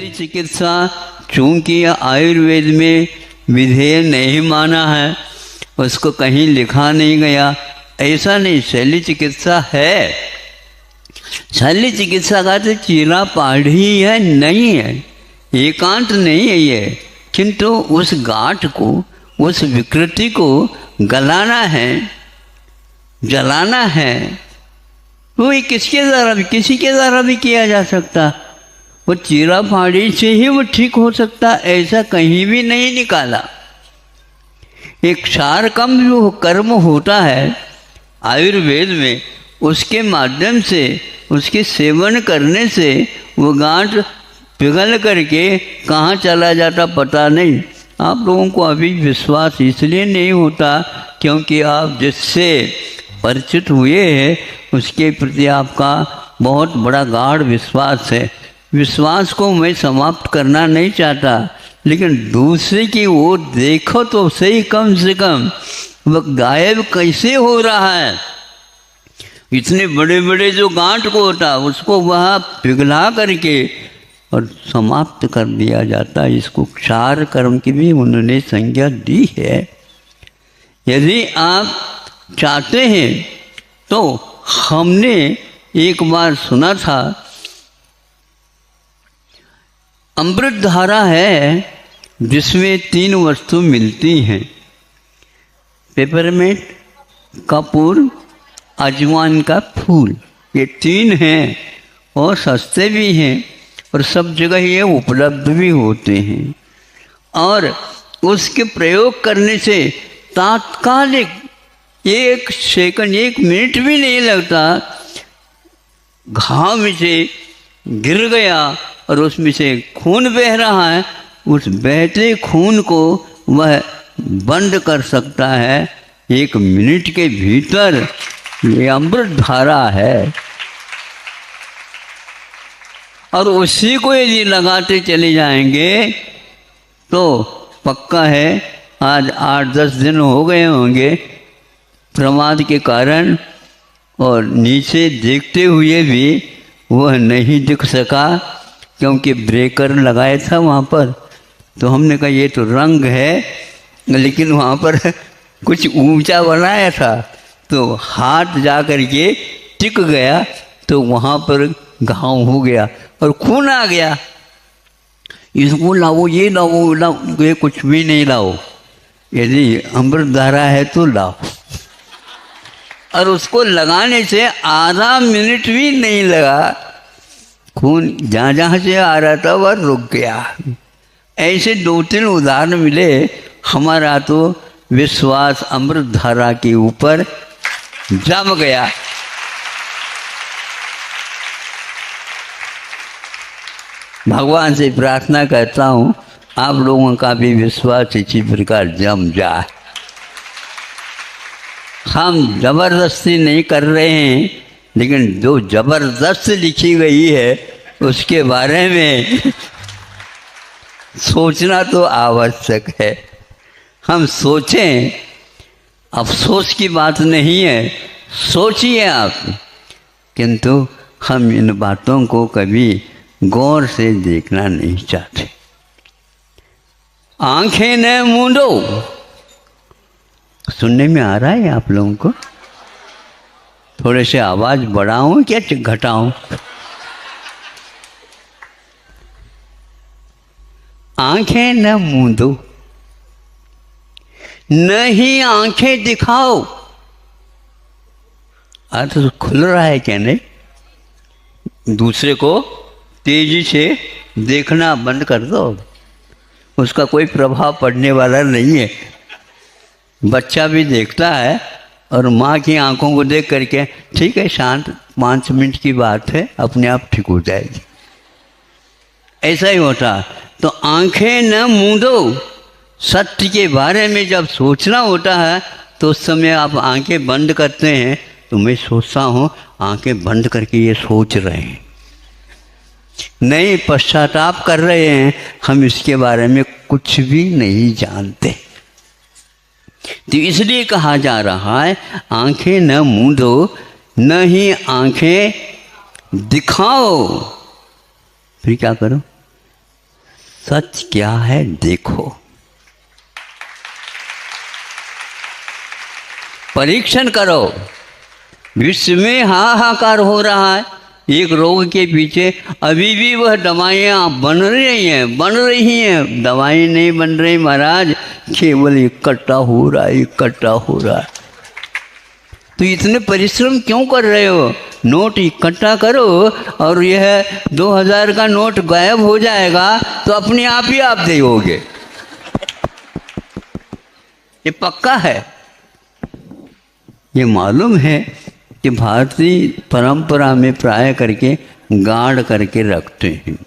शल्य चिकित्सा चूंकि आयुर्वेद में विधेय नहीं माना है, उसको कहीं लिखा नहीं गया, ऐसा नहीं। शल्य चिकित्सा है, शल्य चिकित्सा का तो चीरा पाढ़ी है, नहीं है, एकांत नहीं है ये, किंतु उस गांठ को, उस विकृति को गलाना है, जलाना है। वो किसके द्वारा भी, किसी के द्वारा भी किया जा सकता। वो चीरा फाड़ी से ही वो ठीक हो सकता, ऐसा कहीं भी नहीं निकाला। एक क्षार कम जो कर्म होता है आयुर्वेद में, उसके माध्यम से, उसके सेवन करने से वो गांठ पिघल करके कहाँ चला जाता पता नहीं। आप लोगों को अभी विश्वास इसलिए नहीं होता क्योंकि आप जिससे परिचित हुए हैं उसके प्रति आपका बहुत बड़ा गाढ़ विश्वास है। विश्वास को मैं समाप्त करना नहीं चाहता, लेकिन दूसरे की ओर देखो तो सही, कम से कम वह गायब कैसे हो रहा है। इतने बड़े बड़े जो गांठ को होता उसको वहाँ पिघला करके और समाप्त कर दिया जाता। इसको क्षार कर्म की भी उन्होंने संज्ञा दी है। यदि आप चाहते हैं तो हमने एक बार सुना था, अमृत धारा है जिसमें 3 वस्तु मिलती हैं, पेपरमेंट, कपूर, अजवाइन का फूल। ये 3 हैं और सस्ते भी हैं और सब जगह ये उपलब्ध भी होते हैं। और उसके प्रयोग करने से तात्कालिक 1 सेकंड, 1 मिनट भी नहीं लगता, घाव में से गिर गया और उसमें से खून बह रहा है, उस बहते खून को वह बंद कर सकता है 1 मिनट के भीतर। ये अमृत धारा है। और उसी को यदि लगाते चले जाएंगे तो पक्का है आज 8-10 दिन हो गए होंगे प्रमाद के कारण, और नीचे देखते हुए भी वह नहीं दिख सका क्योंकि ब्रेकर लगाया था वहाँ पर। तो हमने कहा ये तो रंग है, लेकिन वहाँ पर कुछ ऊंचा बनाया था तो हाथ जा कर के टिक गया, तो वहाँ पर घाव हो गया और खून आ गया। इसको लाओ, ये लाओ, ये कुछ भी नहीं लाओ, यदि अमृत धारा है तो लाओ। और उसको लगाने से आधा मिनट भी नहीं लगा, खून जहाँ जहाँ से आ रहा था वह रुक गया। ऐसे 2-3 उदाहरण मिले। हमारा तो विश्वास अमृत धारा के ऊपर जम गया। भगवान से प्रार्थना करता हूँ आप लोगों का भी विश्वास इसी प्रकार जम जाए। हम जबरदस्ती नहीं कर रहे हैं, लेकिन जो जबरदस्त लिखी गई है उसके बारे में सोचना तो आवश्यक है। हम सोचें, अफसोस की बात नहीं है, सोचिए आप, किंतु हम इन बातों को कभी गौर से देखना नहीं चाहते। आंखें न मूंदो, सुनने में आ रहा है आप लोगों को? थोड़े से आवाज बढ़ाऊं क्या घटाऊं? आंखें न मूंदो, नहीं आंखें दिखाओ। आज तो खुल रहा है क्या नहीं? दूसरे को तेजी से देखना बंद कर दो, उसका कोई प्रभाव पड़ने वाला नहीं है। बच्चा भी देखता है और माँ की आंखों को देख करके ठीक है, शांत, 5 मिनट की बात है, अपने आप ठीक हो जाएगी। ऐसा ही होता। तो आंखें न मूंदो, सत्य के बारे में जब सोचना होता है तो उस समय आप आंखें बंद करते हैं। तो मैं सोचता हूँ आंखें बंद करके ये सोच रहे हैं, नहीं पश्चाताप कर रहे हैं, हम इसके बारे में कुछ भी नहीं जानते। तो इसलिए कहा जा रहा है आंखें न मूंदो, न ही आंखें दिखाओ। फिर क्या करो? सच क्या है देखो। परीक्षण करो। विश्व में हाहाकार हो रहा है एक रोग के पीछे, अभी भी वह दवाइयाँ बन रही हैं। दवाई नहीं बन रही महाराज, केवल इकट्ठा हो रहा है। तो इतने परिश्रम क्यों कर रहे हो? नोट इकट्ठा करो और यह 2000 का नोट गायब हो जाएगा तो अपने आप ही आप दोगे, ये पक्का है। ये मालूम है कि भारतीय परंपरा में प्राय करके गाड़ करके रखते हैं।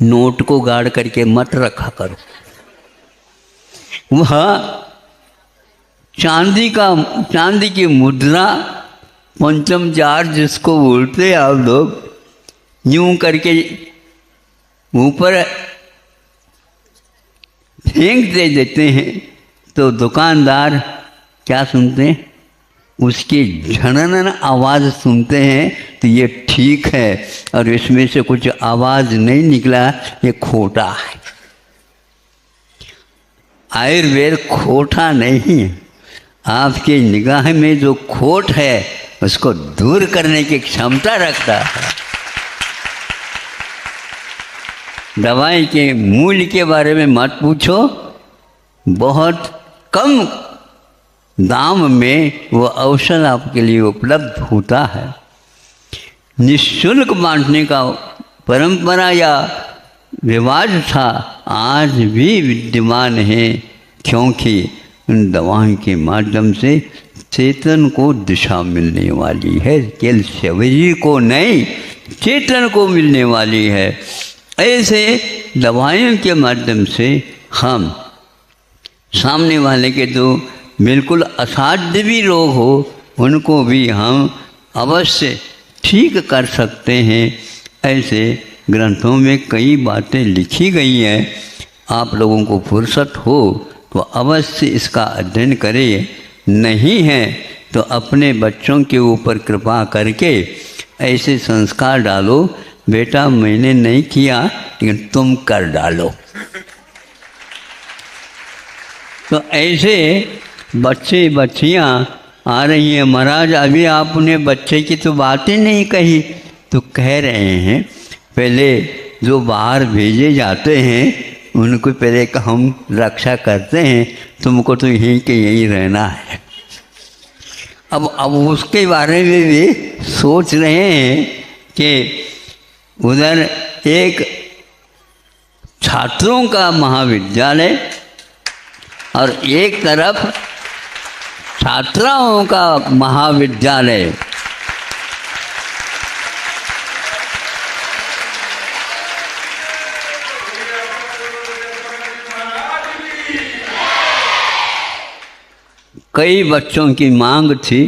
नोट को गाड़ करके मत रखा करो। वह चांदी की मुद्रा, पंचम जार जिसको बोलते हैं आप लोग, यूं करके ऊपर फेंक दे देते हैं तो दुकानदार क्या सुनते हैं? उसकी झनन आवाज़ सुनते हैं तो ये ठीक है, और इसमें से कुछ आवाज़ नहीं निकला, ये खोटा है। आयुर्वेद खोटा नहीं है। आपकी निगाह में जो खोट है उसको दूर करने की क्षमता रखता है। दवाई के मूल्य के बारे में मत पूछो, बहुत कम दाम में वो औषध आपके लिए उपलब्ध होता है। निःशुल्क बांटने का परंपरा या रिवाज था, आज भी विद्यमान है, क्योंकि उन दवाओं के माध्यम से चेतन को दिशा मिलने वाली है, केवल शरीर को नहीं चेतन को मिलने वाली है। ऐसे दवाइयों के माध्यम से हम सामने वाले के जो बिल्कुल असाध्य भी रोग हो उनको भी हम अवश्य ठीक कर सकते हैं। ऐसे ग्रंथों में कई बातें लिखी गई हैं। आप लोगों को फुर्सत हो तो अवश्य इसका अध्ययन करें, नहीं है तो अपने बच्चों के ऊपर कृपा करके ऐसे संस्कार डालो, बेटा मैंने नहीं किया लेकिन तुम कर डालो। तो ऐसे बच्चे बच्चियाँ आ रही हैं। महाराज अभी आपने बच्चे की तो बात ही नहीं कही। तो कह रहे हैं पहले जो बाहर भेजे जाते हैं उनको पहले हम रक्षा करते हैं, तुमको तो यहीं के यहीं रहना है। अब उसके बारे में भी सोच रहे हैं कि उधर एक छात्रों का महाविद्यालय और एक तरफ छात्राओं का महाविद्यालय। कई बच्चों की मांग थी,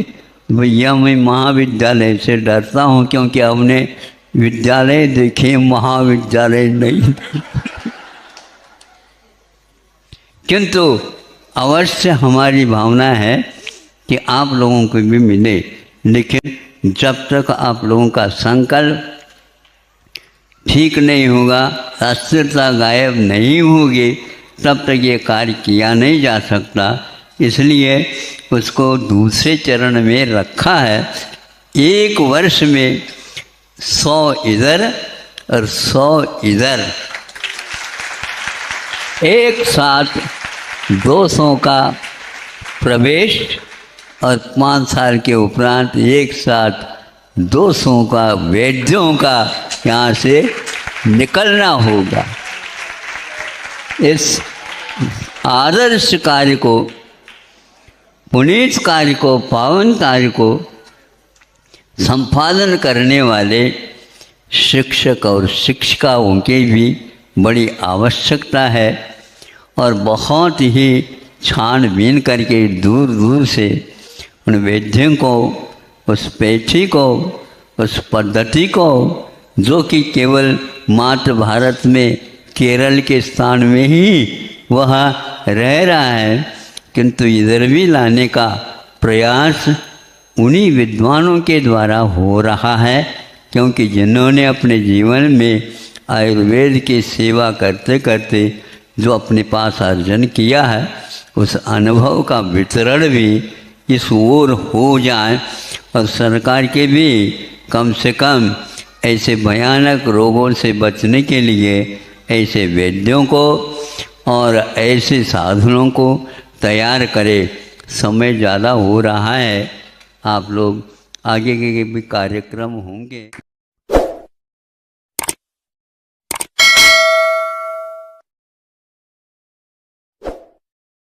भैया मैं महाविद्यालय से डरता हूँ क्योंकि हमने विद्यालय देखे, महाविद्यालय नहीं। किंतु अवश्य हमारी भावना है कि आप लोगों को भी मिले, लेकिन जब तक आप लोगों का संकल्प ठीक नहीं होगा, अस्थिरता गायब नहीं होगी, तब तक ये कार्य किया नहीं जा सकता। इसलिए उसको दूसरे चरण में रखा है। 1 वर्ष में 100 इधर और 100 इधर, एक साथ 200 का प्रवेश और 5 साल के उपरांत एक साथ 200 का वैद्यों का यहाँ से निकलना होगा। इस आदर्श कार्य को, पुनीत कार्य को, पावन कार्य को संपादन करने वाले शिक्षक और शिक्षिकाओं की भी बड़ी आवश्यकता है और बहुत ही छानबीन करके दूर दूर से उन वैद्यों को, उस पेठी को, उस पद्धति को, जो कि केवल मात्र भारत में केरल के स्थान में ही वह रह रहा है, किंतु इधर भी लाने का प्रयास उन्हीं विद्वानों के द्वारा हो रहा है, क्योंकि जिन्होंने अपने जीवन में आयुर्वेद की सेवा करते करते जो अपने पास अर्जन किया है उस अनुभव का वितरण भी इस ओर हो जाए और सरकार के भी कम से कम ऐसे भयानक रोगों से बचने के लिए ऐसे वैद्यों को और ऐसे साधनों को तैयार करे। समय ज़्यादा हो रहा है, आप लोग आगे के भी कार्यक्रम होंगे।